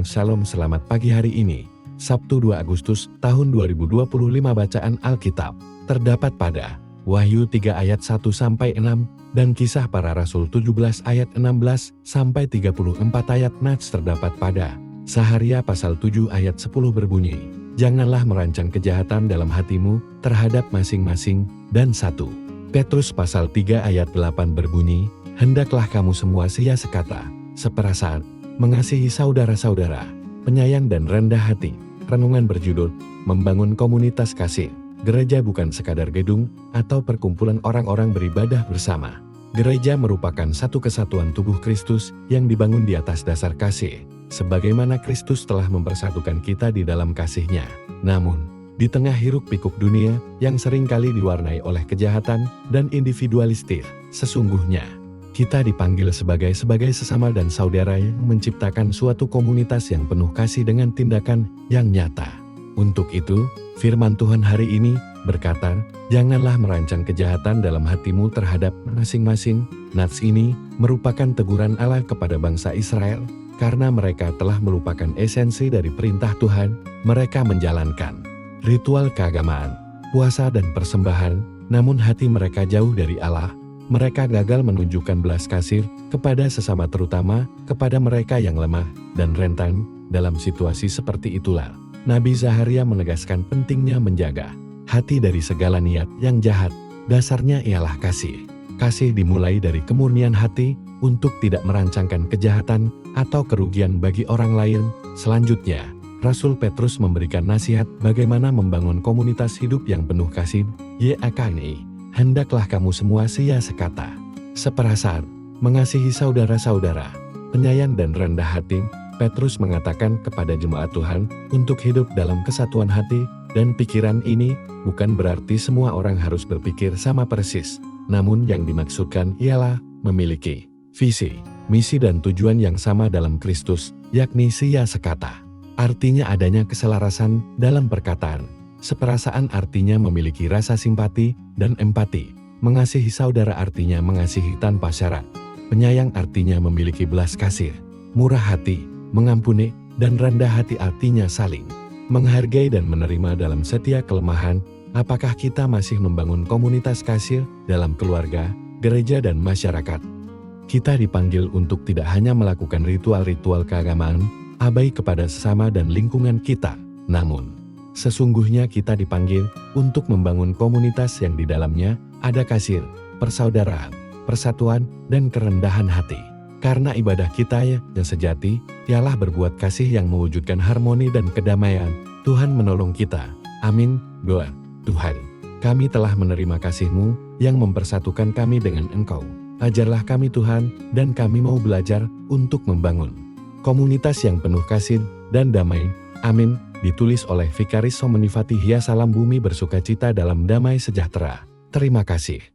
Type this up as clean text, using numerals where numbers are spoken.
Shalom, selamat pagi hari ini, Sabtu 2 Agustus tahun 2025. Bacaan Alkitab terdapat pada Wahyu 3 ayat 1-6 dan Kisah Para Rasul 17 ayat 16-34 ayat. Nats terdapat pada Saharia pasal 7 ayat 10 berbunyi, janganlah merancang kejahatan dalam hatimu terhadap masing-masing. Dan 1 Petrus pasal 3 ayat 8 berbunyi, hendaklah kamu semua sia sekata, seperasaan, mengasihi saudara-saudara, penyayang dan rendah hati. Renungan berjudul, membangun komunitas kasih. Gereja bukan sekadar gedung atau perkumpulan orang-orang beribadah bersama. Gereja merupakan satu kesatuan tubuh Kristus yang dibangun di atas dasar kasih, sebagaimana Kristus telah mempersatukan kita di dalam kasih-Nya. Namun, di tengah hiruk-pikuk dunia yang seringkali diwarnai oleh kejahatan dan individualistik, sesungguhnya kita dipanggil sebagai sesama dan saudara yang menciptakan suatu komunitas yang penuh kasih dengan tindakan yang nyata. Untuk itu, firman Tuhan hari ini berkata, janganlah merancang kejahatan dalam hatimu terhadap masing-masing. Nats ini merupakan teguran Allah kepada bangsa Israel, karena mereka telah melupakan esensi dari perintah Tuhan. Mereka menjalankan ritual keagamaan, puasa dan persembahan, namun hati mereka jauh dari Allah. Mereka gagal menunjukkan belas kasih kepada sesama, terutama kepada mereka yang lemah dan rentan. Dalam situasi seperti itulah, Nabi Zaharia menegaskan pentingnya menjaga hati dari segala niat yang jahat. Dasarnya ialah kasih. Kasih dimulai dari kemurnian hati untuk tidak merancangkan kejahatan atau kerugian bagi orang lain. Selanjutnya, Rasul Petrus memberikan nasihat bagaimana membangun komunitas hidup yang penuh kasih. YAKNI, hendaklah kamu semua sia sekata, seperasaan, mengasihi saudara-saudara, penyayang dan rendah hati. Petrus mengatakan kepada jemaat Tuhan untuk hidup dalam kesatuan hati dan pikiran. Ini bukan berarti semua orang harus berpikir sama persis, namun yang dimaksudkan ialah memiliki visi, misi dan tujuan yang sama dalam Kristus, yakni sia sekata. Artinya adanya keselarasan dalam perkataan. Seperasaan artinya memiliki rasa simpati dan empati. Mengasihi saudara artinya mengasihi tanpa syarat. Penyayang artinya memiliki belas kasih. Murah hati, mengampuni, dan rendah hati artinya saling menghargai dan menerima dalam setiap kelemahan. Apakah kita masih membangun komunitas kasih dalam keluarga, gereja dan masyarakat? Kita dipanggil untuk tidak hanya melakukan ritual-ritual keagamaan, abai kepada sesama dan lingkungan kita, namun sesungguhnya kita dipanggil untuk membangun komunitas yang di dalamnya ada kasih, persaudaraan, persatuan, dan kerendahan hati. Karena ibadah kita yang sejati ialah berbuat kasih yang mewujudkan harmoni dan kedamaian. Tuhan menolong kita. Amin. Doa. Tuhan, kami telah menerima kasih-Mu yang mempersatukan kami dengan Engkau. Ajarlah kami Tuhan, dan kami mau belajar untuk membangun komunitas yang penuh kasih dan damai. Amin. Ditulis oleh Vikaris Somenifati Hia. Salam bumi bersukacita dalam damai sejahtera. Terima kasih.